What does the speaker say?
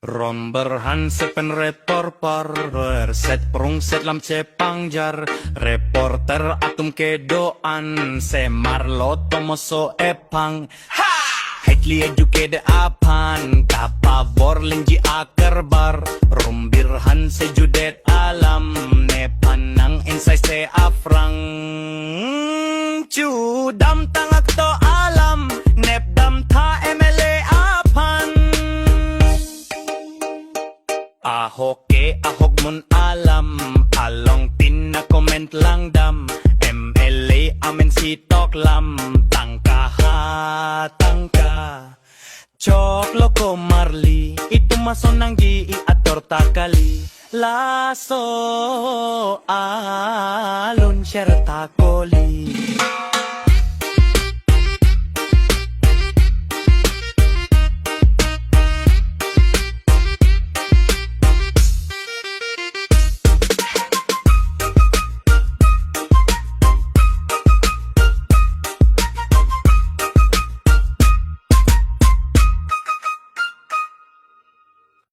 Romberhan sepen retorpar set prung set lam cepangjar reporter atum kedoan semar lotomoso epang Hitli educated apan kapavor lenji akerbar rumbirhan sejudet alam nepanang insay se afrang cudam tangak to alam nepdam ta emele apan ahoke ahog mun alam along tin na comment lang dam MLA amen si toklam tangka ha tangka chok loko marli itu mason nang gi ator takali laso alun sherta koli